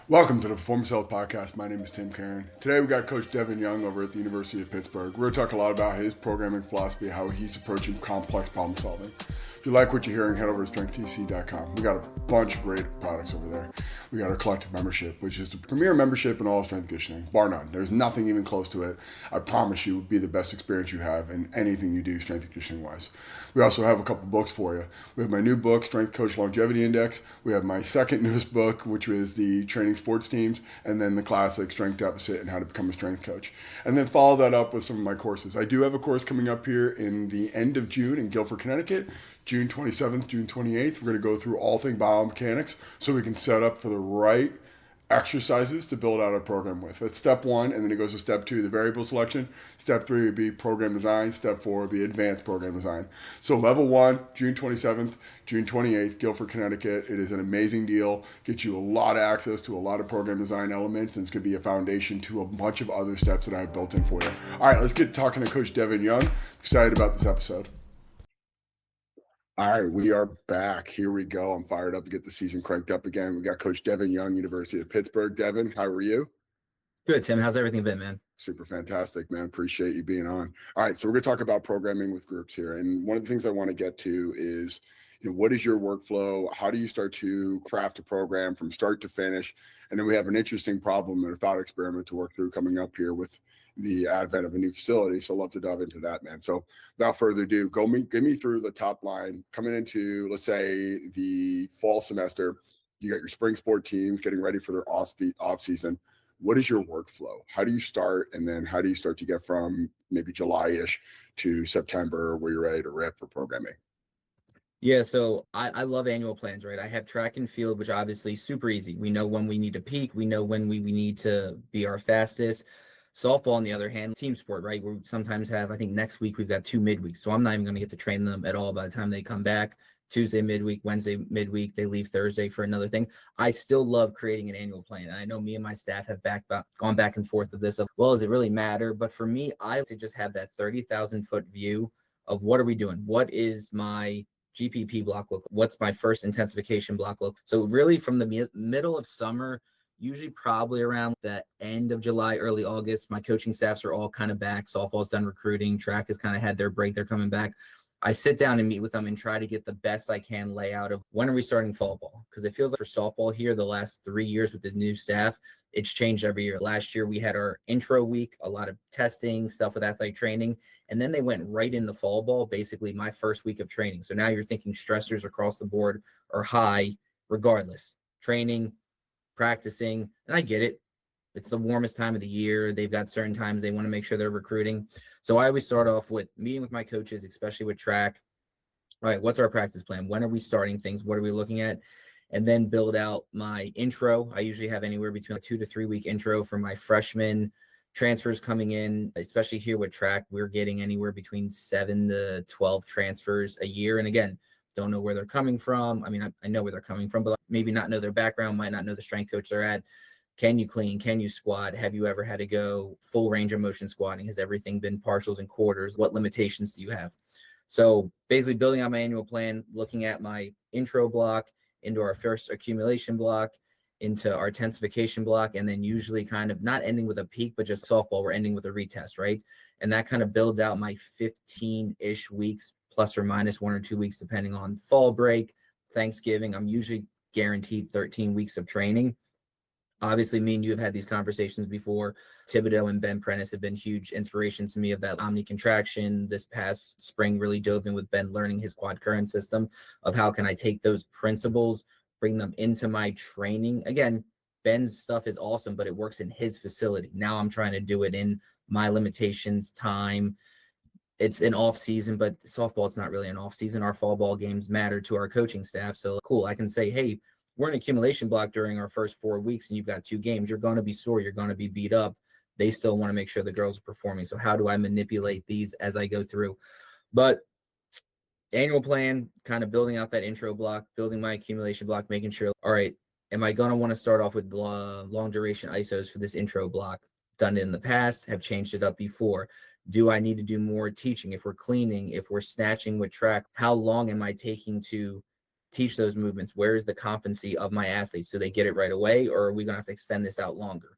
Welcome to the Performance Health Podcast. My name is Tim Caron. Today we got Coach Devin Young over at the University of Pittsburgh. We're going to talk a lot about his programming philosophy, how he's approaching complex problem solving. If you like what you're hearing, head over to strength&conditioningcoach.com. We got a bunch of great products over there. We got our collective membership, which is the premier membership in all of strength conditioning, bar none. There's nothing even close to it. I promise you it will be the best experience you have in anything you do strength conditioning wise. We also have a couple books for you. We have my new book, Strength Coach Longevity Index. We have my second newest book, which is the training sports teams, and then the classic Strength Deficit and How to Become a Strength Coach. And then follow that up with some of my courses. I do have a course coming up here in the end of June in Guilford, Connecticut. June 27th, June 28th. We're going to go through all things biomechanics so we can set up for the right exercises to build out a program with. That's step one, and then it goes to step two, the variable selection. Step three would be program design. Step four would be advanced program design. So level one, June 27th, June 28th, Guilford, Connecticut. It is an amazing deal. Gets you a lot of access to a lot of program design elements, and it's going to be a foundation to a bunch of other steps that I've built in for you. All right, let's get talking to Coach Devin Young. Excited about this episode. All right, we are back. Here we go. I'm fired up to get the season cranked up again. We got Coach Devin Young, University of Pittsburgh. Devin, how are you? Good, Tim. How's everything been, man? Super fantastic, man. Appreciate you being on. All right, so we're going to talk about programming with groups here. And one of the things I want to get to is, what is your workflow? How do you start to craft a program from start to finish? And then we have an interesting problem and a thought experiment to work through coming up here with the advent of a new facility. So I'd love to dive into that, man. So without further ado, get me through the top line. Coming into, let's say, the fall semester, you got your spring sport teams getting ready for their off season. What is your workflow? How do you start? And then how do you start to get from maybe July-ish to September where you're ready to rip for programming? Yeah, so I love annual plans, right? I have track and field, which obviously super easy. We know when we need to peak. We know when we need to be our fastest. Softball, on the other hand, team sport, right? We sometimes have, I think next week we've got 2 midweeks. So I'm not even going to get to train them at all by the time they come back. Tuesday midweek, Wednesday midweek, they leave Thursday for another thing. I still love creating an annual plan. And I know me and my staff have gone back and forth with this of, well, does it really matter? But for me, I like to just have that 30,000 foot view of what are we doing? What is my GPP block look? What's my first intensification block look? So really from the middle of summer, usually probably around the end of July, early August, my coaching staffs are all kind of back. Softball's done recruiting. Track has kind of had their break. They're coming back. I sit down and meet with them and try to get the best I can layout of when are we starting fall ball? Because it feels like for softball here, the last 3 years with this new staff, it's changed every year. Last year, we had our intro week, a lot of testing, stuff with athletic training, and then they went right into fall ball, basically my first week of training. So now you're thinking stressors across the board are high regardless. Training, practicing, and I get it. It's the warmest time of the year. They've got certain times they want to make sure they're recruiting. So I always start off with meeting with my coaches, especially with track. All right, what's our practice plan? When are we starting things? What are we looking at? And then build out my intro. I usually have anywhere between a 2 to 3 week intro for my freshmen transfers coming in, especially here with track. We're getting anywhere between 7 to 12 transfers a year. And again, don't know where they're coming from. I mean, I know where they're coming from, but maybe not know their background, might not know the strength coach they're at. Can you clean? Can you squat? Have you ever had to go full range of motion squatting? Has everything been partials and quarters? What limitations do you have? So basically building out my annual plan, looking at my intro block into our first accumulation block, into our intensification block, and then usually kind of not ending with a peak, but just softball, we're ending with a retest, right? And that kind of builds out my 15-ish weeks, plus or minus 1 or 2 weeks, depending on fall break, Thanksgiving. I'm usually guaranteed 13 weeks of training. Obviously, me and you have had these conversations before. Thibodeau and Ben Prentice have been huge inspirations to me of that omni contraction. This past spring really dove in with Ben learning his quad current system of how can I take those principles, bring them into my training. Again, Ben's stuff is awesome, but it works in his facility. Now I'm trying to do it in my limitations, time. It's an off season, but softball, it's not really an off season. Our fall ball games matter to our coaching staff. So cool. I can say, hey, we're in accumulation block during our first 4 weeks and you've got 2 games. You're going to be sore. You're going to be beat up. They still want to make sure the girls are performing. So how do I manipulate these as I go through? But annual plan, kind of building out that intro block, building my accumulation block, making sure, all right, am I going to want to start off with long duration ISOs for this intro block? Done it in the past, have changed it up before. Do I need to do more teaching? If we're cleaning, if we're snatching with track, how long am I taking to teach those movements? Where is the competency of my athletes? Do they get it right away, or are we going to have to extend this out longer?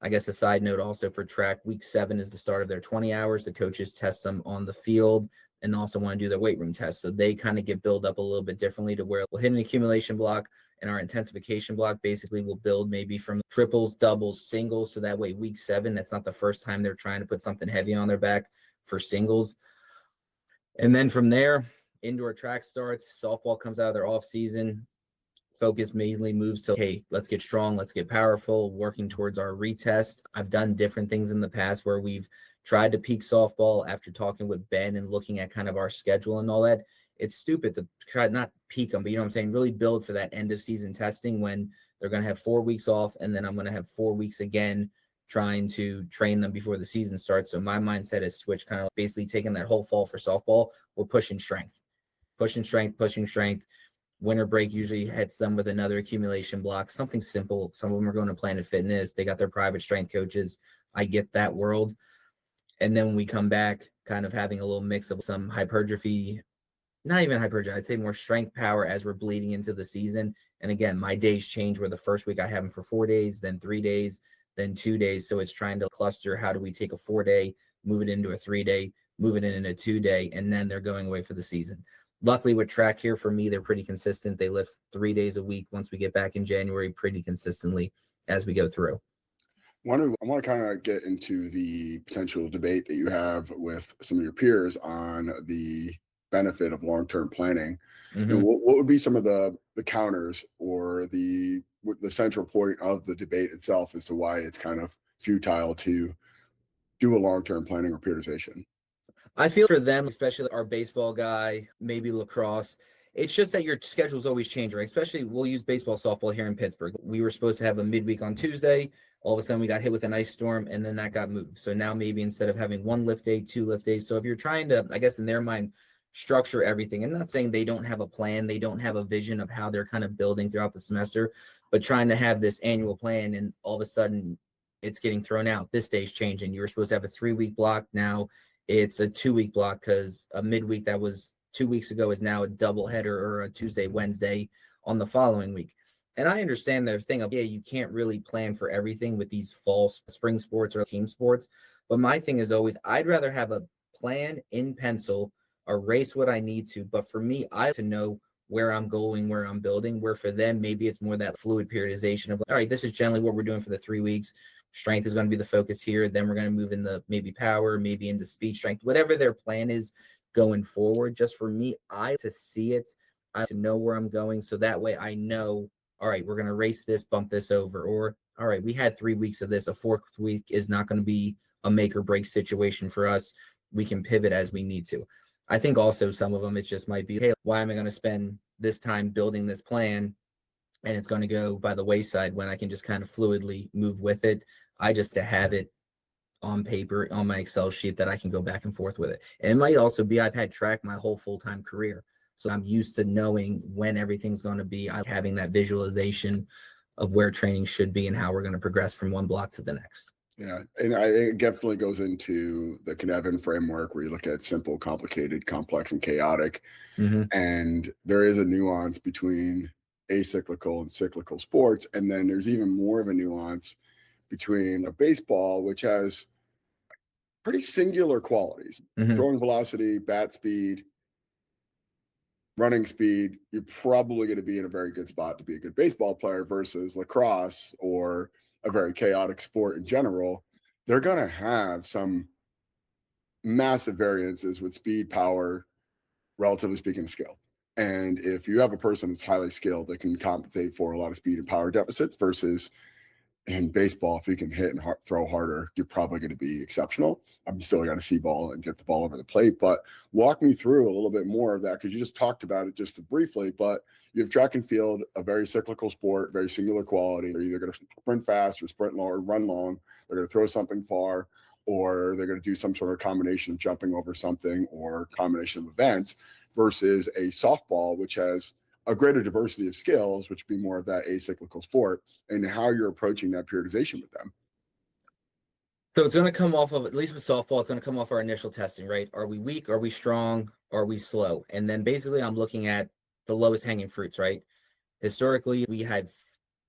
I guess a side note also for track, week 7 is the start of their 20 hours. The coaches test them on the field and also want to do their weight room test. So they kind of get built up a little bit differently to where we'll hit an accumulation block, and our intensification block basically will build maybe from triples, doubles, singles. So that way week 7, that's not the first time they're trying to put something heavy on their back for singles. And then from there, indoor track starts, softball comes out of their off season. Focus mainly moves to, hey, let's get strong, let's get powerful, working towards our retest. I've done different things in the past where we've tried to peak softball after talking with Ben and looking at kind of our schedule and all that. It's stupid to try not peak them, but you know what I'm saying? Really build for that end of season testing when they're going to have 4 weeks off, and then I'm going to have 4 weeks again trying to train them before the season starts. So my mindset is switched, kind of basically taking that whole fall for softball. We're pushing strength. Winter break usually hits them with another accumulation block, something simple. Some of them are going to Planet Fitness. They got their private strength coaches. I get that world. And then when we come back, kind of having a little mix of some hypertrophy, not even hypertrophy, I'd say more strength power as we're bleeding into the season. And again, my days change where the first week I have them for 4 days, then 3 days, then 2 days. So it's trying to cluster. How do we take a 4-day, move it into a 3-day, move it in a 2-day, and then they're going away for the season. Luckily with track here, for me, they're pretty consistent. They lift 3 days a week once we get back in January pretty consistently as we go through. I want to kind of get into the potential debate that you have with some of your peers on the benefit of long-term planning. Mm-hmm. You know, what would be some of the counters or the central point of the debate itself as to why it's kind of futile to do a long-term planning or periodization? I feel for them, especially our baseball guy, maybe lacrosse, it's just that your schedules always change, right? Especially we'll use baseball, softball here in Pittsburgh. We were supposed to have a midweek on Tuesday. All of a sudden we got hit with an ice storm, and then that got moved. So now maybe instead of having 1 lift day, 2 lift days. So if you're trying to, I guess in their mind, structure everything, and not saying they don't have a plan, they don't have a vision of how they're kind of building throughout the semester, but trying to have this annual plan, and all of a sudden it's getting thrown out. This day's changing. You were supposed to have a 3-week block. Now it's a 2-week block because a midweek that was 2 weeks ago is now a double header or a Tuesday, Wednesday on the following week. And I understand their thing of, yeah, you can't really plan for everything with these fall, spring sports or team sports. But my thing is always, I'd rather have a plan in pencil, erase what I need to. But for me, I have to know where I'm going, where I'm building, where for them, maybe it's more that fluid periodization of, all right, this is generally what we're doing for the 3 weeks. Strength is going to be the focus here. Then we're going to move into maybe power, maybe into speed strength, whatever their plan is going forward. Just for me, I to see it, I to know where I'm going. So that way I know, all right, we're going to race this, bump this over, or all right, we had 3 weeks of this. A 4th week is not going to be a make or break situation for us. We can pivot as we need to. I think also some of them, it just might be, hey, why am I going to spend this time building this plan and it's going to go by the wayside when I can just kind of fluidly move with it? I just to have it on paper on my Excel sheet that I can go back and forth with it. And it might also be I've had track my whole full-time career. So I'm used to knowing when everything's going to be, having that visualization of where training should be and how we're going to progress from one block to the next. Yeah, and it definitely goes into the Devin framework where you look at simple, complicated, complex, and chaotic. Mm-hmm. And there is a nuance between acyclical and cyclical sports. And then there's even more of a nuance between a baseball, which has pretty singular qualities. Mm-hmm. Throwing velocity, bat speed, running speed, you're probably going to be in a very good spot to be a good baseball player versus lacrosse or a very chaotic sport in general. They're going to have some massive variances with speed, power, relatively speaking, skill. And if you have a person that's highly skilled that can compensate for a lot of speed and power deficits versus in baseball, if you can hit and throw harder, you're probably going to be exceptional. I'm still got to see ball and get the ball over the plate, but walk me through a little bit more of that because you just talked about it just briefly, but you have track and field, a very cyclical sport, very singular quality. They're either going to sprint fast or sprint long or run long. They're going to throw something far, or they're going to do some sort of combination of jumping over something or combination of events versus a softball, which has a greater diversity of skills, which would be more of that acyclical sport, and how you're approaching that periodization with them. So it's going to come off of, at least with softball, it's going to come off our initial testing, right? Are we weak? Are we strong? Are we slow? And then basically I'm looking at the lowest hanging fruits, right? Historically, we had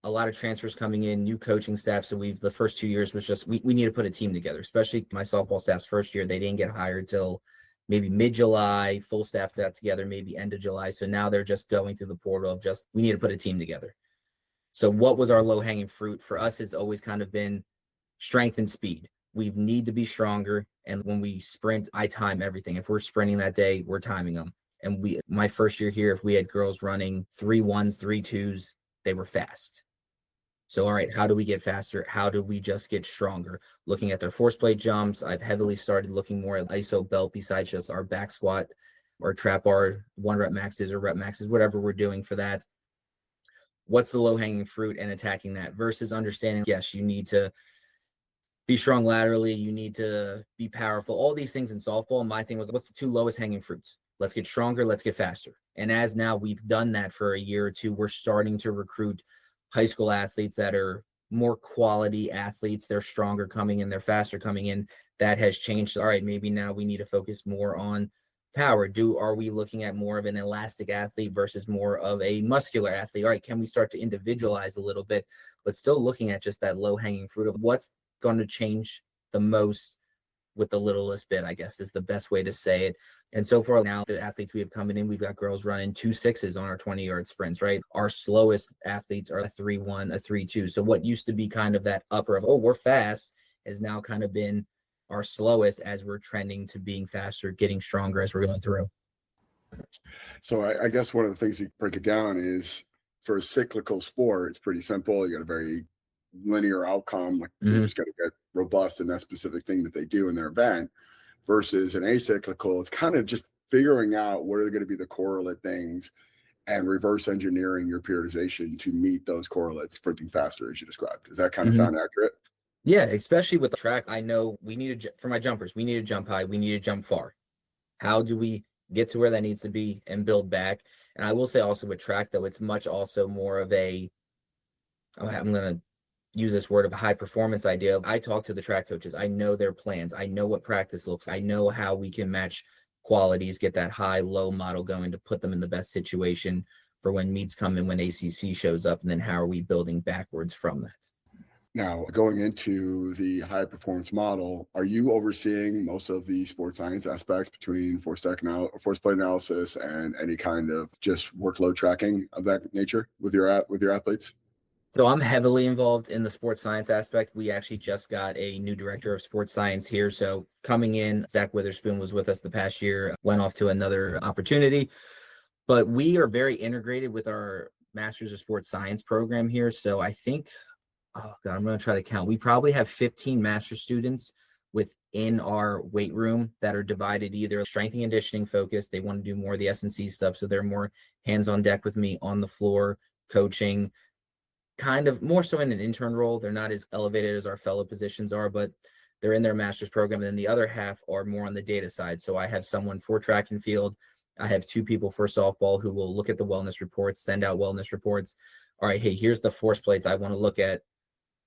a lot of transfers coming in, new coaching staff. So the first 2 years was just, we need to put a team together, especially my softball staff's first year. They didn't get hired till maybe mid-July, full staff got together, maybe end of July. So now they're just going through the portal of just, we need to put a team together. So what was our low hanging fruit for us has always kind of been strength and speed. We need to be stronger. And when we sprint, I time everything. If we're sprinting that day, we're timing them. And my first year here, if we had girls running 3-1s, 3-2s, they were fast. So, all right, how do we get faster? How do we just get stronger? Looking at their force plate jumps, I've heavily started looking more at iso belt besides just our back squat or trap bar, 1 rep maxes or rep maxes, whatever we're doing for that. What's the low hanging fruit and attacking that versus understanding, yes, you need to be strong laterally. You need to be powerful. All these things in softball. My thing was, what's the 2 lowest hanging fruits? Let's get stronger. Let's get faster. And as now we've done that for a year or two, we're starting to recruit high school athletes that are more quality athletes. They're stronger coming in. They're faster coming in. That has changed. All right, maybe now we need to focus more on power. Are we looking at more of an elastic athlete versus more of a muscular athlete? All right, can we start to individualize a little bit, but still looking at just that low hanging fruit of what's going to change the most with the littlest bit, I guess is the best way to say it. And so far now, the athletes we have coming in, we've got girls running 2 6s on our 20-yard sprints, right? Our slowest athletes are a 3-1, a 3-2. So what used to be kind of that upper of, oh, we're fast, has now kind of been our slowest as we're trending to being faster, getting stronger as we're going through. So I guess one of the things you break it down is for a cyclical sport, it's pretty simple. You got a very linear outcome, like you just got to get robust in that specific thing that they do in their event, versus an acyclical. It's kind of just figuring out what are going to be the correlate things and reverse engineering your periodization to meet those correlates, sprinting faster, as you described. Does that kind of sound accurate? Yeah, especially with the track. I know we need to, for my jumpers, we need to jump high, we need to jump far. How do we get to where that needs to be and build back? And I will say also with track, though, it's much also more of a, I'm going to use this word of a high performance idea. I talk to the track coaches. I know their plans. I know what practice looks like. I know how we can match qualities, get that high, low model going to put them in the best situation for when meets come and when ACC shows up. And then how are we building backwards from that? Now, going into the high performance model, are you overseeing most of the sports science aspects between force plate analysis and any kind of just workload tracking of that nature with your athletes? So I'm heavily involved in the sports science aspect. We actually just got a new director of sports science here. So coming in, Zach Witherspoon was with us the past year, went off to another opportunity. But we are very integrated with our Masters of Sports Science program here. So I think, oh God, I'm going to try to count. We probably have 15 master students within our weight room that are divided either strength and conditioning focused. They want to do more of the S&C stuff. So they're more hands on deck with me on the floor, coaching, kind of more so in an intern role. They're not as elevated as our fellow positions are, but they're in their master's program. And then the other half are more on the data side. So I have someone for track and field. I have 2 people for softball who will look at the wellness reports, send out wellness reports. All right, hey, here's the force plates. I want to look at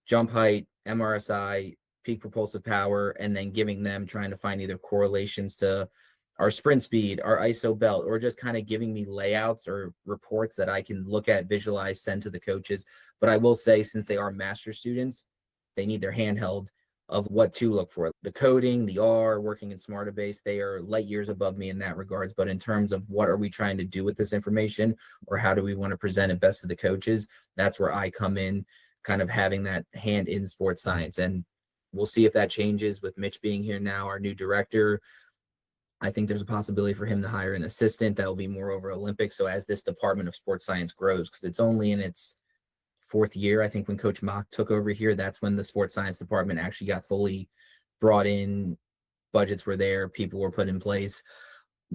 jump height, MRSI, peak propulsive power, and then giving them, trying to find either correlations to our sprint speed, our iso belt, or just kind of giving me layouts or reports that I can look at, visualize, send to the coaches. But I will say, since they are master students, they need their handheld of what to look for. The coding, the R, working in Smartabase, they are light years above me in that regards. But in terms of what are we trying to do with this information, or how do we want to present it best to the coaches, that's where I come in, kind of having that hand in sports science. And we'll see if that changes with Mitch being here now, our new director. I think there's a possibility for him to hire an assistant that will be more over Olympics. So as this department of sports science grows, because it's only in its 4th year, I think when Coach Mock took over here, that's when the sports science department actually got fully brought in. Budgets were there, people were put in place,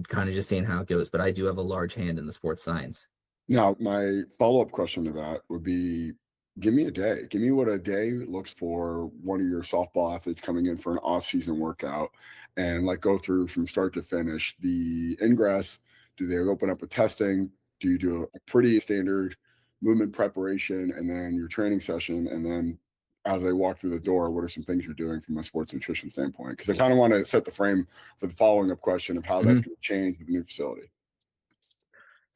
kind of just seeing how it goes. But I do have a large hand in the sports science. Now, my follow-up question to that would be, give me a day. Give me what a day looks for one of your softball athletes coming in for an off-season workout, and like go through from start to finish the ingress. Do they open up a testing? Do you do a pretty standard movement preparation and then your training session? And then as they walk through the door, what are some things you're doing from a sports nutrition standpoint? Because I kind of want to set the frame for the following up question of how that's going to change with the new facility.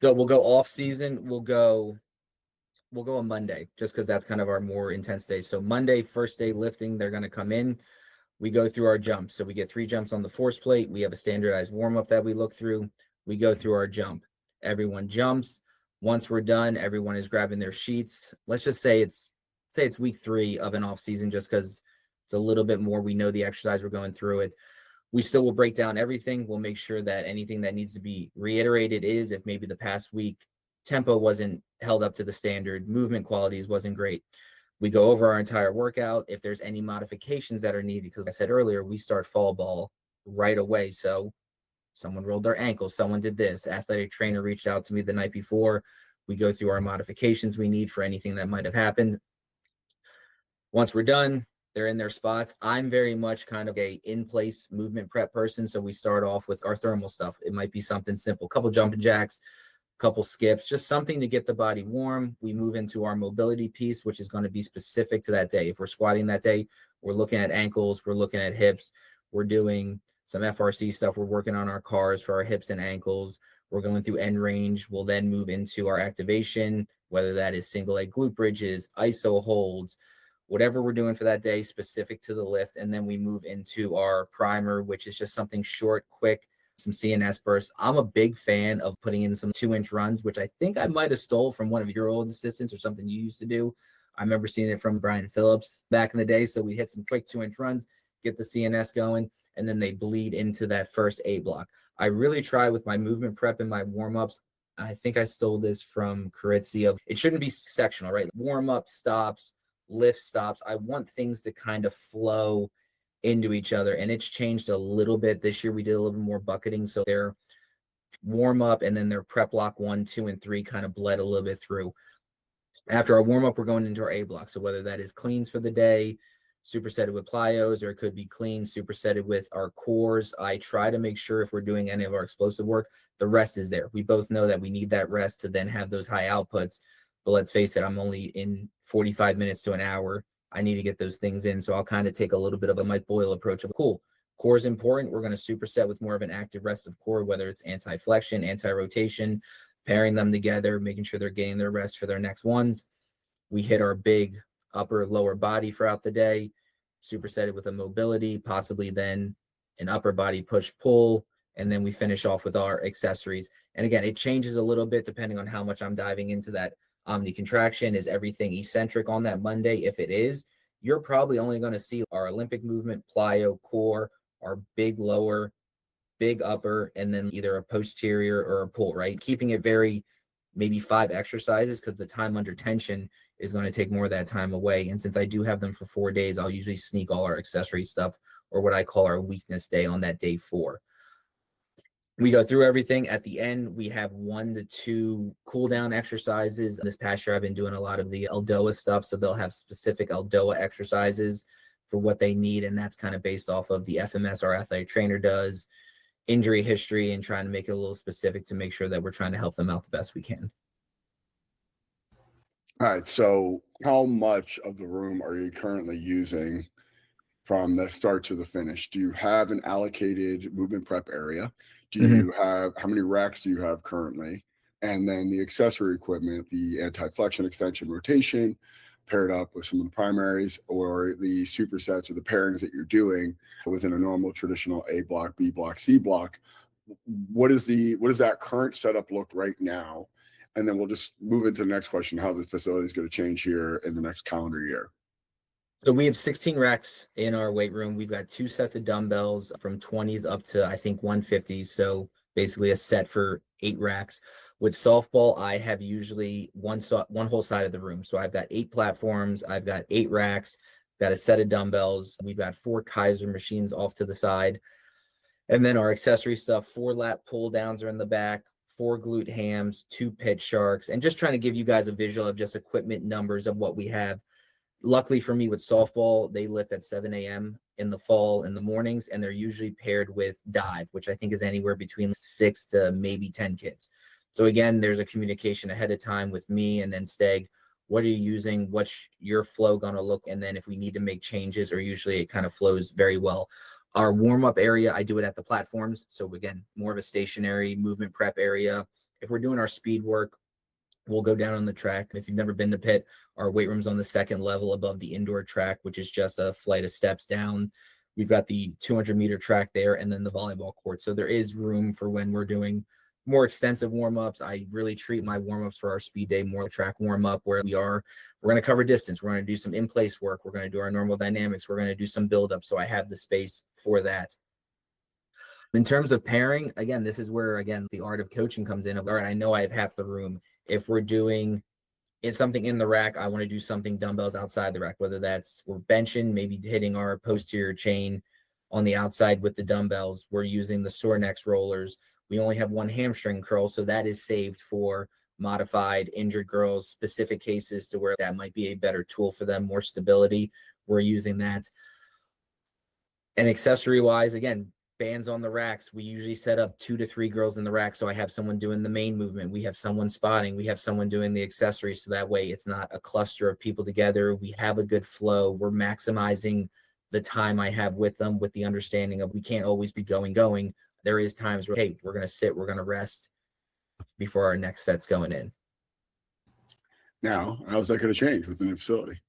So we'll go off season. We'll go on Monday, just because that's kind of our more intense day. So Monday, first day lifting, they're going to come in. We go through our jumps. So we get 3 jumps on the force plate. We have a standardized warm up that we look through. We go through our jump. Everyone jumps. Once we're done, everyone is grabbing their sheets. Let's just say it's week 3 of an off season, just because it's a little bit more. We know the exercise, we're going through it. We still will break down everything. We'll make sure that anything that needs to be reiterated is, if maybe the past week tempo wasn't held up to the standard, movement qualities wasn't great. We go over our entire workout. If there's any modifications that are needed, because I said earlier, we start fall ball right away. So someone rolled their ankle, someone did this, athletic trainer reached out to me the night before. We go through our modifications we need for anything that might have happened. Once we're done, they're in their spots. I'm very much kind of a in-place movement prep person. So we start off with our thermal stuff. It might be something simple, couple jumping jacks, couple skips, just something to get the body warm. We move into our mobility piece, which is going to be specific to that day. If we're squatting that day, we're looking at ankles, we're looking at hips, we're doing some FRC stuff. We're working on our cars for our hips and ankles. We're going through end range. We'll then move into our activation, whether that is single leg glute bridges, iso holds, whatever we're doing for that day specific to the lift. And then we move into our primer, which is just something short, quick, some CNS bursts. I'm a big fan of putting in some 2-inch runs, which I think I might have stole from one of your old assistants or something you used to do. I remember seeing it from Brian Phillips back in the day. So we hit some quick 2-inch runs, get the CNS going, and then they bleed into that first A block. I really try with my movement prep and my warm-ups. I think I stole this from Carizzi. It shouldn't be sectional, right? Warm-up stops, lift stops. I want things to kind of flow into each other, and it's changed a little bit this year. We did a little bit more bucketing, so their warm up and then their prep block 1, 2, and 3 kind of bled a little bit through. After our warm up, we're going into our A block. So whether that is cleans for the day, supersetted with plyos, or it could be clean supersetted with our cores. I try to make sure if we're doing any of our explosive work, the rest is there. We both know that we need that rest to then have those high outputs. But let's face it, I'm only in 45 minutes to an hour. I need to get those things in. So I'll kind of take a little bit of a Mike Boyle approach of, cool, core is important. We're going to superset with more of an active rest of core, whether it's anti-flexion, anti-rotation, pairing them together, making sure they're getting their rest for their next ones. We hit our big upper lower body throughout the day, supersetted with a mobility, possibly then an upper body push pull, and then we finish off with our accessories. And again, it changes a little bit depending on how much I'm diving into that omni contraction. Is everything eccentric on that Monday? If it is, you're probably only going to see our Olympic movement, plyo, core, our big lower, big upper, and then either a posterior or a pull, right? Keeping it very, maybe 5 exercises, because the time under tension is going to take more of that time away. And since I do have them for 4 days, I'll usually sneak all our accessory stuff, or what I call our weakness day, on that day 4. We go through everything. At the end, we have 1 to 2 cool down exercises. This past year, I've been doing a lot of the Eldoa stuff. So they'll have specific Eldoa exercises for what they need. And that's kind of based off of the FMS our athletic trainer does, injury history, and trying to make it a little specific to make sure that we're trying to help them out the best we can. All right. So how much of the room are you currently using from the start to the finish? Do you have an allocated movement prep area? Do you have, how many racks do you have currently? And then the accessory equipment, the anti-flexion, extension, rotation, paired up with some of the primaries, or the supersets or the pairings that you're doing within a normal traditional A block, B block, C block. What does that current setup look right now? And then we'll just move into the next question, how the facility is going to change here in the next calendar year. So we have 16 racks in our weight room. We've got 2 sets of dumbbells from 20s up to, I think, 150s. So basically a set for 8 racks. With softball, I have usually one whole side of the room. So I've got 8 platforms. I've got 8 racks, got a set of dumbbells. We've got 4 Kaiser machines off to the side. And then our accessory stuff, 4 lat pull downs are in the back, 4 glute hams, 2 pit sharks, and just trying to give you guys a visual of just equipment numbers of what we have. Luckily for me with softball, they lift at 7 a.m. in the fall in the mornings, and they're usually paired with dive, which I think is anywhere between 6 to maybe 10 kids. So again, there's a communication ahead of time with me and then Steg. What are you using? What's your flow going to look? And then if we need to make changes, or usually it kind of flows very well. Our warm-up area, I do it at the platforms. So again, more of a stationary movement prep area. If we're doing our speed work, we'll go down on the track. If you've never been to Pitt, our weight room's on the second level above the indoor track, which is just a flight of steps down. We've got the 200-meter track there and then the volleyball court. So there is room for when we're doing more extensive warm-ups. I really treat my warm-ups for our speed day more track warm-up where we're going to cover distance. We're going to do some in-place work. We're going to do our normal dynamics. We're going to do some build-up. So I have the space for that. In terms of pairing, again, this is where, again, the art of coaching comes in. All right, I know I have half the room. If we're doing something in the rack, I want to do something dumbbells outside the rack, whether that's we're benching, maybe hitting our posterior chain on the outside with the dumbbells. We're using the Sorinex rollers. We only have one hamstring curl, so that is saved for modified injured girls, specific cases to where that might be a better tool for them, more stability. We're using that. And accessory-wise, again, bands on the racks. We usually set up 2 to 3 girls in the rack. So I have someone doing the main movement. We have someone spotting. We have someone doing the accessories. So that way it's not a cluster of people together. We have a good flow. We're maximizing the time I have with them with the understanding of we can't always be going. There is times where, hey, we're going to sit, we're going to rest before our next set's going in. Now, how's that going to change with the new facility?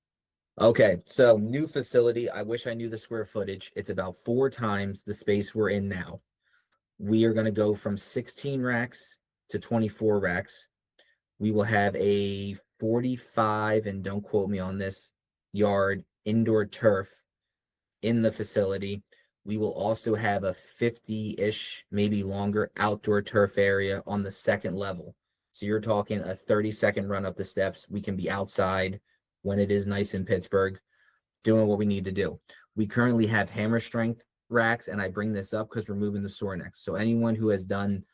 Okay, so new facility. I wish I knew the square footage. It's about 4 times the space we're in now. We are going to go from 16 racks to 24 racks. We will have a 45, and don't quote me on this, yard indoor turf in the facility. We will also have a 50-ish, maybe longer outdoor turf area on the second level. So you're talking a 30-second run up the steps. We can be outside when it is nice in Pittsburgh, doing what we need to do. We currently have hammer strength racks, and I bring this up because we're moving the Sorinex. So anyone who has done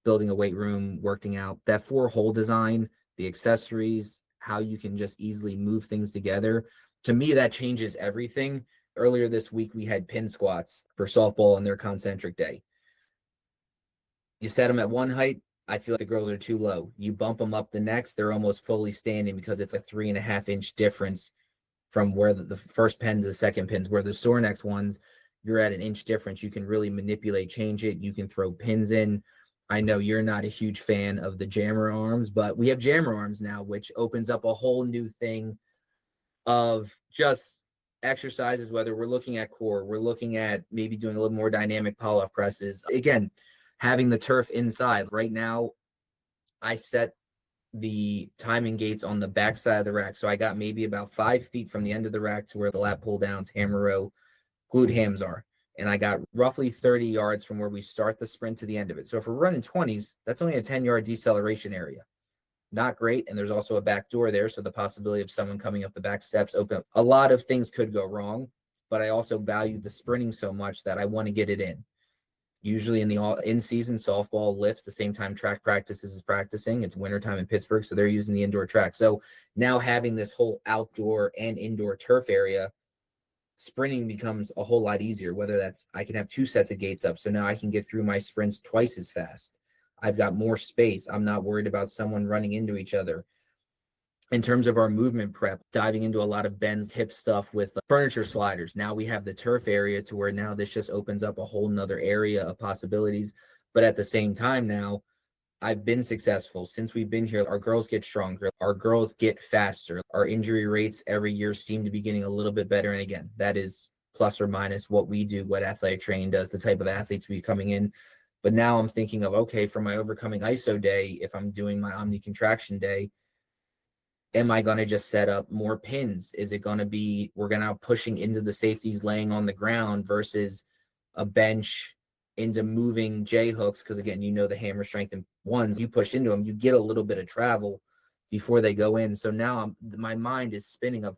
building a weight room, working out, that 4-hole design, the accessories, how you can just easily move things together, to me, that changes everything. Earlier this week, we had pin squats for softball on their concentric day. You set them at one height, I feel like the girls are too low. You bump them up the next, they're almost fully standing because it's a 3.5-inch difference from where the first pin to the second pins. Where the Sorinex ones, you're at an inch difference. You can really manipulate, change it. You can throw pins in. I know you're not a huge fan of the jammer arms, but we have jammer arms now, which opens up a whole new thing of just exercises, whether we're looking at core, we're looking at maybe doing a little more dynamic pull-off presses. Again, having the turf inside. Right now, I set the timing gates on the back side of the rack. So I got maybe about 5 feet from the end of the rack to where the lat pull downs, hammer row, glute hams are. And I got roughly 30 yards from where we start the sprint to the end of it. So if we're running 20s, that's only a 10-yard deceleration area. Not great. And there's also a back door there. So the possibility of someone coming up the back steps open up. A lot of things could go wrong, but I also value the sprinting so much that I want to get it in. Usually in the in-season, softball lifts the same time track practices is practicing. It's wintertime in Pittsburgh, so they're using the indoor track. So now having this whole outdoor and indoor turf area, sprinting becomes a whole lot easier, whether that's I can have 2 sets of gates up. So now I can get through my sprints twice as fast. I've got more space. I'm not worried about someone running into each other. In terms of our movement prep, diving into a lot of bends, hip stuff with furniture sliders. Now we have the turf area to where now this just opens up a whole nother area of possibilities. But at the same time now, I've been successful since we've been here. Our girls get stronger. Our girls get faster. Our injury rates every year seem to be getting a little bit better. And again, that is plus or minus what we do, what athletic training does, the type of athletes we coming in. But now I'm thinking of, okay, for my overcoming ISO day, if I'm doing my omni contraction day, am I going to just set up more pins? Is it going to be, we're going to pushing into the safeties laying on the ground versus a bench into moving J hooks? Because again, you know, the hammer strength and ones, you push into them, you get a little bit of travel before they go in. So now my mind is spinning of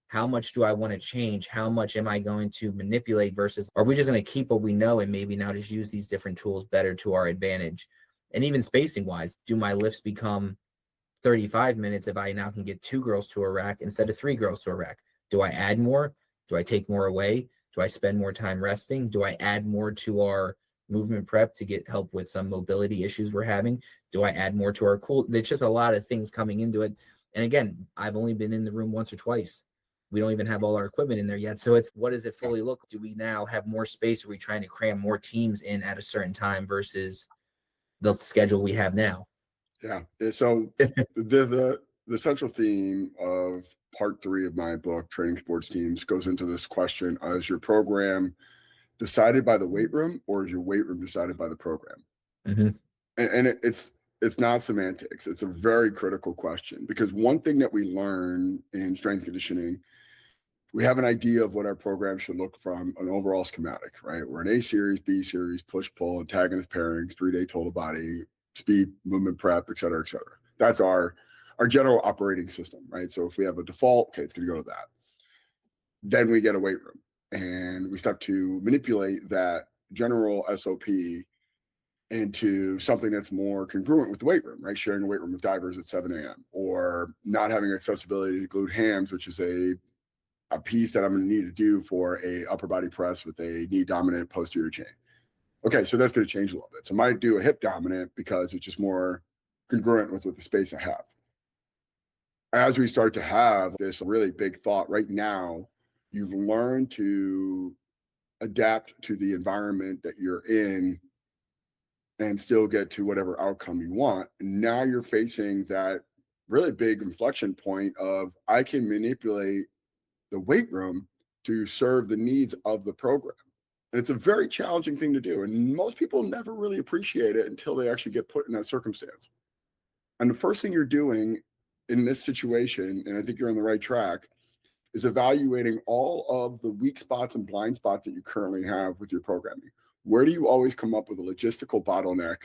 how much do I want to change? How much am I going to manipulate versus are we just going to keep what we know and maybe now just use these different tools better to our advantage? And even spacing wise, do my lifts become 35 minutes if I now can get 2 girls to a rack instead of 3 girls to a rack? Do I add more? Do I take more away? Do I spend more time resting? Do I add more to our movement prep to get help with some mobility issues we're having? Do I add more to our cool? There's just a lot of things coming into it. And again, I've only been in the room once or twice. We don't even have all our equipment in there yet. So it's, what does it fully look? Do we now have more space? Are we trying to cram more teams in at a certain time versus the schedule we have now. Yeah. So the central theme of part 3 of my book, Training Sports Teams, goes into this question: is your program decided by the weight room, or is your weight room decided by the program? Mm-hmm. And it's not semantics. It's a very critical question, because one thing that we learn in strength conditioning, we have an idea of what our program should look from an overall schematic, right? We're an A series, B series, push, pull, antagonist pairings, 3-day total body, speed, movement prep, et cetera, et cetera. That's our general operating system, right? So if we have a default, okay, it's going to go to that. Then we get a weight room, and we start to manipulate that general SOP into something that's more congruent with the weight room, right? Sharing a weight room with divers at 7 a.m. or not having accessibility to glued hams, which is a piece that I'm going to need to do for a upper body press with a knee dominant posterior chain. Okay, so that's going to change a little bit. So I might do a hip dominant because it's just more congruent with the space I have. As we start to have this really big thought right now, you've learned to adapt to the environment that you're in and still get to whatever outcome you want. Now you're facing that really big inflection point of, I can manipulate the weight room to serve the needs of the program. And it's a very challenging thing to do. And most people never really appreciate it until they actually get put in that circumstance. And the first thing you're doing in this situation, and I think you're on the right track, is evaluating all of the weak spots and blind spots that you currently have with your programming. Where do you always come up with a logistical bottleneck,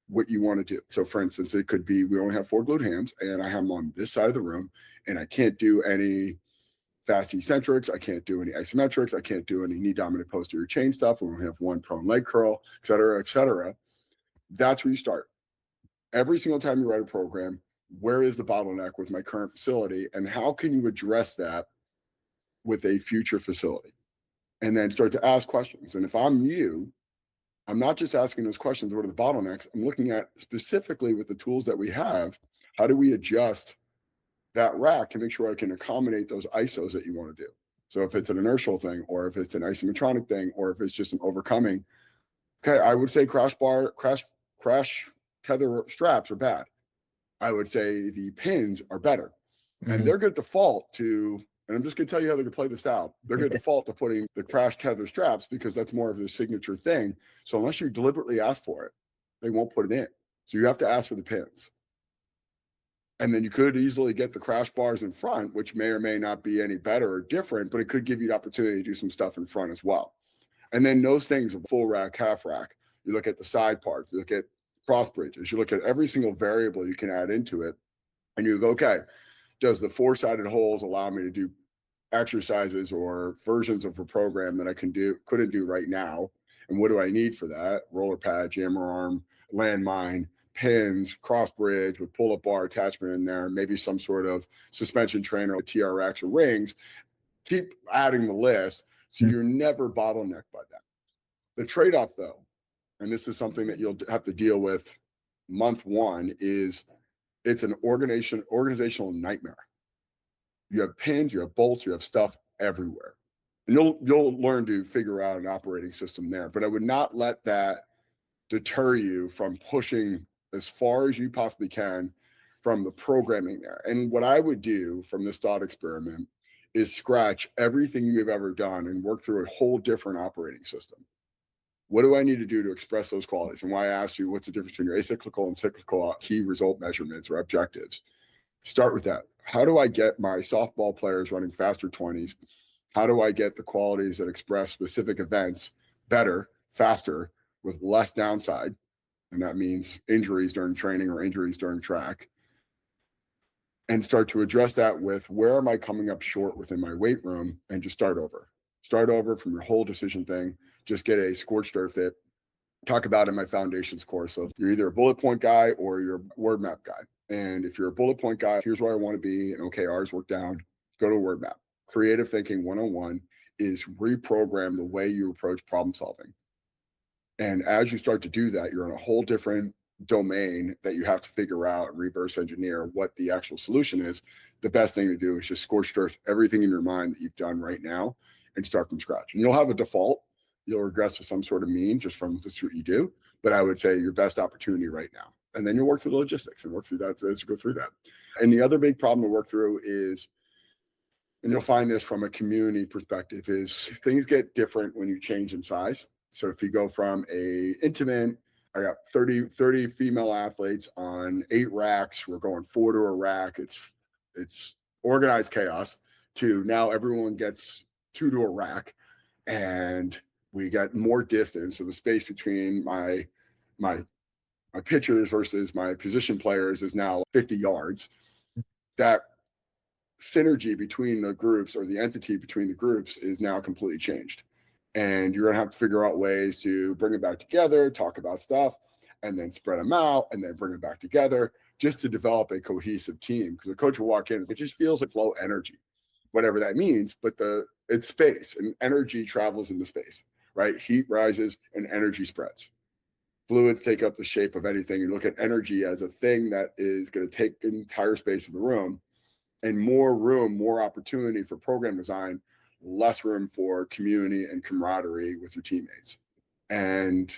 what you want to do? So for instance, it could be, we only have 4 glued hams and I have them on this side of the room, and I can't do any fast eccentrics, I can't do any isometrics, I can't do any knee dominant posterior chain stuff. We only have 1 prone leg curl, et cetera, et cetera. That's where you start. Every single time you write a program, where is the bottleneck with my current facility, and how can you address that with a future facility? And then start to ask questions. And if I'm you, I'm not just asking those questions, what are the bottlenecks? I'm looking at specifically with the tools that we have, how do we adjust that rack to make sure I can accommodate those ISOs that you want to do? So if it's an inertial thing, or if it's an isometronic thing, or if it's just an overcoming, okay, I would say crash tether straps are bad. I would say the pins are better. Mm-hmm. And they're going to default to, and I'm just going to tell you how they're going to play this out. They're going to default to putting the crash tether straps because that's more of the signature thing. So unless you deliberately ask for it, they won't put it in. So you have to ask for the pins. And then you could easily get the crash bars in front, which may or may not be any better or different, but it could give you the opportunity to do some stuff in front as well. And then those things of full rack, half rack, you look at the side parts, you look at cross bridges, you look at every single variable you can add into it, and you go, okay, does the 4-sided holes allow me to do exercises or versions of a program that I couldn't do right now? And what do I need for that? Roller pad, jammer arm, landmine, pins, cross bridge with pull-up bar attachment in there, maybe some sort of suspension trainer, like TRX or rings. Keep adding the list so you're never bottlenecked by that. The trade-off, though, and this is something that you'll have to deal with month 1, is it's an organizational nightmare. You have pins, you have bolts, you have stuff everywhere. And you'll learn to figure out an operating system there. But I would not let that deter you from pushing as far as you possibly can from the programming there. And what I would do from this thought experiment is scratch everything you've ever done and work through a whole different operating system. What do I need to do to express those qualities? And why I asked you, what's the difference between your acyclical and cyclical key result measurements or objectives? Start with that. How do I get my softball players running faster 20s? How do I get the qualities that express specific events better, faster, with less downside? And that means injuries during training or injuries during track. And start to address that with, where am I coming up short within my weight room? And just start over. Start over from your whole decision thing. Just get a scorched earth it. Talk about in my foundations course. So you're either a bullet point guy or you're a word map guy. And if you're a bullet point guy, here's where I want to be. And OKRs work down. Go to a word map. Creative thinking 101 is reprogram the way you approach problem solving. And as you start to do that, you're in a whole different domain that you have to figure out and reverse engineer what the actual solution is. The best thing to do is just scorched earth everything in your mind that you've done right now and start from scratch. And you'll have a default. You'll regress to some sort of mean just from this what you do, but I would say your best opportunity right now. And then you work through the logistics and work through that as you go through that. And the other big problem to work through is, and you'll find this from a community perspective, is things get different when you change in size. So if you go from a intimate, I got 30 female athletes on 8 racks, we're going 4 to a rack, it's organized chaos, to now everyone gets 2 to a rack, and we got more distance. So the space between my pitchers versus my position players is now 50 yards. That synergy between the groups, or the entity between the groups, is now completely changed. And you're going to have to figure out ways to bring it back together, talk about stuff, and then spread them out, and then bring it back together, just to develop a cohesive team. Because a coach will walk in, it just feels like flow energy, whatever that means, but it's space, and energy travels into space, right? Heat rises and energy spreads. Fluids take up the shape of anything. You look at energy as a thing that is going to take the entire space of the room, and more room, more opportunity for program design, less room for community and camaraderie with your teammates. And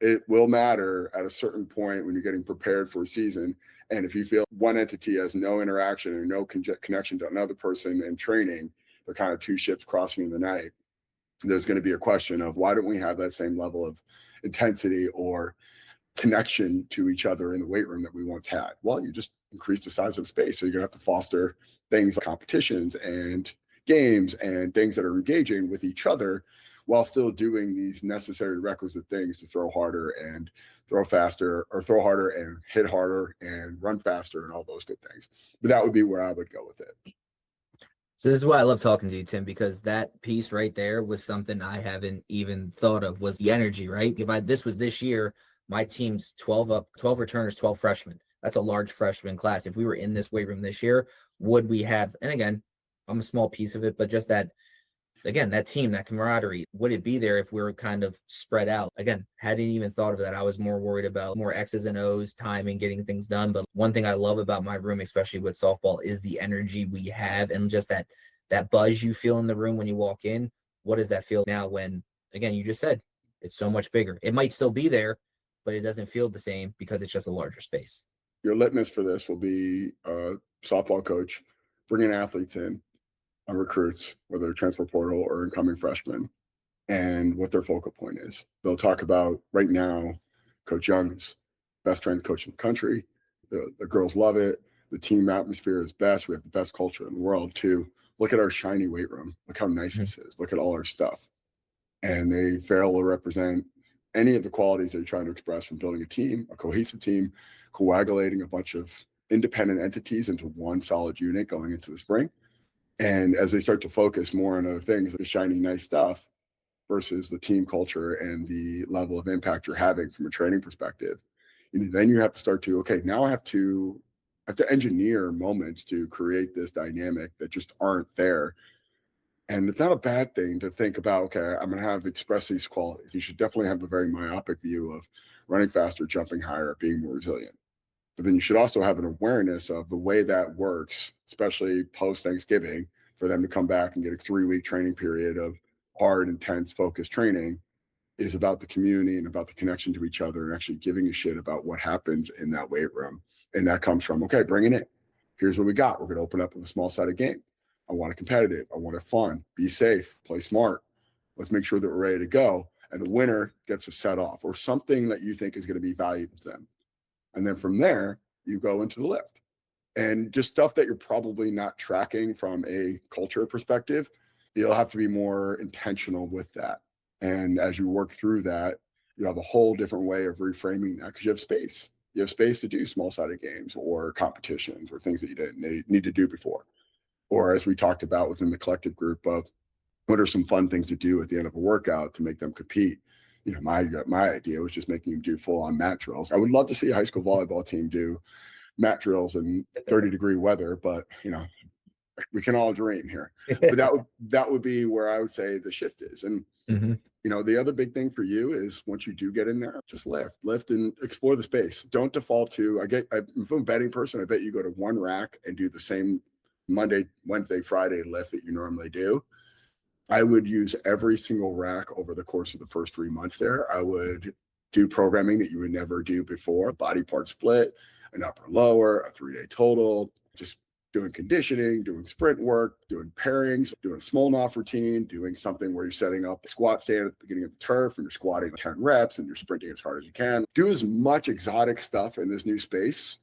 it will matter at a certain point when you're getting prepared for a season. And if you feel one entity has no interaction or no connection to another person in training, they're kind of two ships crossing in the night, there's going to be a question of, why don't we have that same level of intensity or connection to each other in the weight room that we once had? Well, you just increase the size of the space. So you're going to have to foster things like competitions and games and things that are engaging with each other, while still doing these necessary requisite things to throw harder and throw faster, or throw harder and hit harder and run faster and all those good things. But that would be where I would go with it. So this is why I love talking to you, Tim, because that piece right there was something I haven't even thought of, was the energy, right? This was this year, my team's 12 returners, 12 freshmen. That's a large freshman class. If we were in this weight room this year, would we have, and again, I'm a small piece of it, but just that, again, that team, that camaraderie, would it be there if we were kind of spread out? Again, hadn't even thought of that. I was more worried about more X's and O's, timing, getting things done. But one thing I love about my room, especially with softball, is the energy we have, and just that buzz you feel in the room when you walk in. What does that feel now when, again, you just said it's so much bigger? It might still be there, but it doesn't feel the same because it's just a larger space. Your litmus for this will be a softball coach bringing athletes in, recruits, whether transfer portal or incoming freshmen, and what their focal point is. They'll talk about, right now, Coach Young is best strength coach in the country. The girls love it. The team atmosphere is best. We have the best culture in the world too. Look at our shiny weight room. Look how nice this is. Look at all our stuff. And they fail to represent any of the qualities that you're trying to express from building a team, a cohesive team, coagulating a bunch of independent entities into one solid unit going into the spring. And as they start to focus more on other things, the shiny, nice stuff, versus the team culture and the level of impact you're having from a training perspective, then you have to start to, okay, now I have to engineer moments to create this dynamic that just aren't there. And it's not a bad thing to think about, okay, I'm going to have to express these qualities. You should definitely have a very myopic view of running faster, jumping higher, being more resilient. But then you should also have an awareness of the way that works, especially post-Thanksgiving, for them to come back and get a 3-week training period of hard, intense, focused training, is about the community and about the connection to each other, and actually giving a shit about what happens in that weight room. And that comes from, okay, bring it in. Here's what we got. We're going to open up with a small-sided game. I want it competitive. I want it fun. Be safe. Play smart. Let's make sure that we're ready to go. And the winner gets a set off, or something that you think is going to be valuable to them. And then from there, you go into the lift. And just stuff that you're probably not tracking from a culture perspective, you'll have to be more intentional with that. And as you work through that, you have a whole different way of reframing that, because you have space. You have space to do small-sided games or competitions or things that you didn't need to do before. Or as we talked about within the collective group of, what are some fun things to do at the end of a workout to make them compete? My idea was just making them do full-on mat drills. I would love to see a high school volleyball team do mat drills in 30-degree weather, but we can all dream here. But that would be where I would say the shift is. And the other big thing for you is, once you do get in there, just lift and explore the space. Don't default to, if I'm a betting person, I bet you go to one rack and do the same Monday, Wednesday, Friday lift that you normally do. I would use every single rack over the course of the first 3 months there. I would do programming that you would never do before, body part split, an upper lower, a 3-day total, just doing conditioning, doing sprint work, doing pairings, doing a small off routine, doing something where you're setting up a squat stand at the beginning of the turf and you're squatting 10 reps and you're sprinting as hard as you can. Do as much exotic stuff in this new space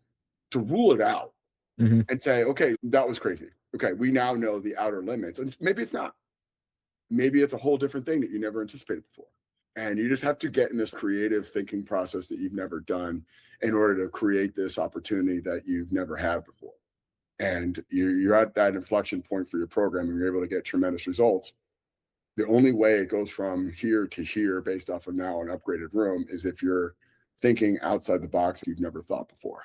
to rule it out and say, okay, that was crazy. Okay, we now know the outer limits. And maybe it's not. Maybe it's a whole different thing that you never anticipated before. And you just have to get in this creative thinking process that you've never done in order to create this opportunity that you've never had before. And you're at that inflection point for your program and you're able to get tremendous results. The only way it goes from here to here based off of now an upgraded room is if you're thinking outside the box you've never thought before.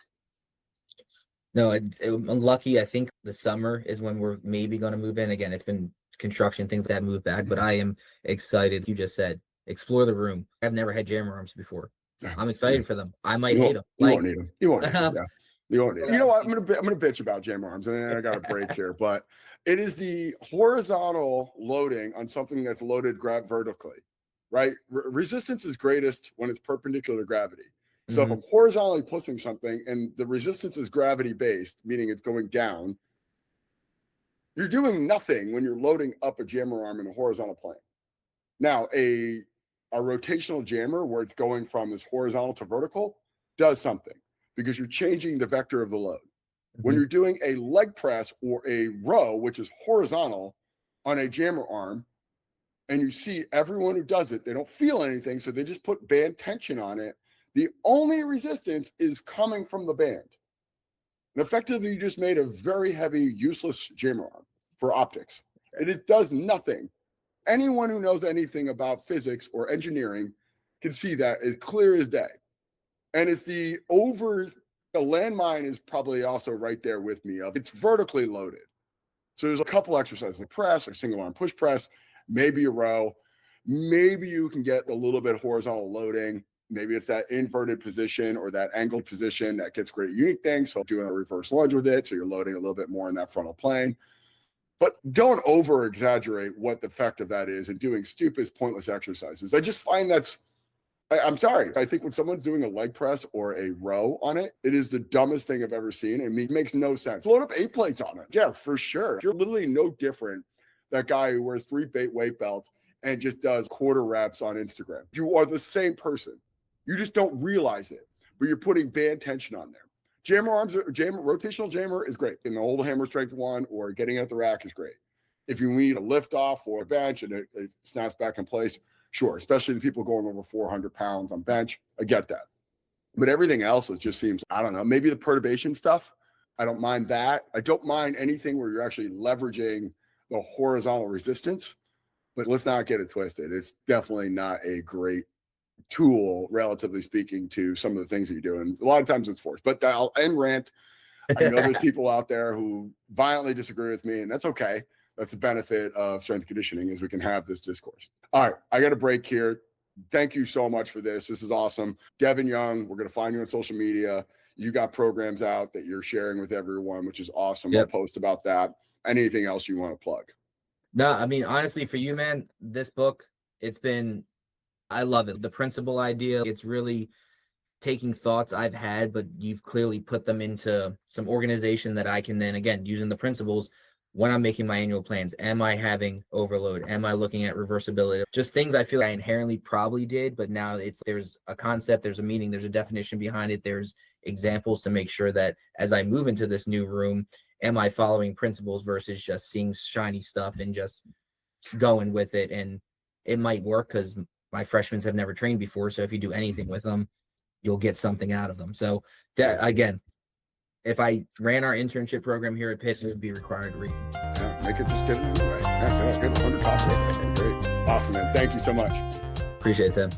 No, I'm lucky. I think the summer is when we're maybe going to move in. Again, it's been construction, things that have moved back, but I am excited. You just said, explore the room. I've never had jammer arms before. I'm excited for them. I might hate them. You won't need them. You won't need them. Yeah. You won't need them. You know what? I'm gonna bitch about jammer arms, and then I got a break here. But it is the horizontal loading on something that's loaded vertically, right? Resistance is greatest when it's perpendicular to gravity. So if I'm horizontally pushing something and the resistance is gravity based, meaning it's going down, you're doing nothing when you're loading up a jammer arm in a horizontal plane. Now, a rotational jammer where it's going from this horizontal to vertical does something because you're changing the vector of the load. When you're doing a leg press or a row, which is horizontal on a jammer arm, and you see everyone who does it, they don't feel anything, so they just put band tension on it. The only resistance is coming from the band. And effectively, you just made a very heavy, useless jammer arm for optics. It does nothing. Anyone who knows anything about physics or engineering can see that as clear as day. And it's the landmine is probably also right there with me. It's vertically loaded. So there's a couple exercises, like press, like single arm push press, maybe a row. Maybe you can get a little bit of horizontal loading. Maybe it's that inverted position or that angled position that gets great unique things. So doing a reverse lunge with it. So you're loading a little bit more in that frontal plane. But don't over exaggerate what the effect of that is and doing stupid, pointless exercises. I just find I'm sorry. I think when someone's doing a leg press or a row on it, it is the dumbest thing I've ever seen. And it makes no sense. Load up 8 plates on it. Yeah, for sure. You're literally no different. That guy who wears 3 weight belts and just does quarter reps on Instagram. You are the same person. You just don't realize it, but you're putting band tension on there. Jammer arms, rotational jammer is great. In the old hammer strength one or getting out the rack is great. If you need a lift off or a bench and it snaps back in place, sure. Especially the people going over 400 pounds on bench, I get that. But everything else, it just seems, I don't know, maybe the perturbation stuff. I don't mind that. I don't mind anything where you're actually leveraging the horizontal resistance, but let's not get it twisted. It's definitely not a great tool, relatively speaking, to some of the things that you're doing. A lot of times it's forced, but I'll end rant. I know there's people out there who violently disagree with me, and that's okay. That's the benefit of strength conditioning is we can have this discourse. All right, I got a break here. Thank you so much for this. This is awesome. Devin Young, we're going to find you on social media. You got programs out that you're sharing with everyone, which is awesome. Yep. I'll post about that. Anything else you want to plug? No, I mean, honestly, for you, man, this book, I love it. The principle idea, it's really taking thoughts I've had, but you've clearly put them into some organization that I can then, again, using the principles when I'm making my annual plans. Am I having overload? Am I looking at reversibility? Just things I feel I inherently probably did, but now there's a concept, there's a meaning, there's a definition behind it. There's examples to make sure that as I move into this new room, am I following principles versus just seeing shiny stuff and just going with it? And it might work because my freshmen have never trained before. So if you do anything with them, you'll get something out of them. So again, if I ran our internship program here at Pitt, it would be required to read. Yeah, make it just get it anyway. Yeah, get 100 copies. Great. Awesome, man. Thank you so much. Appreciate it, Tim.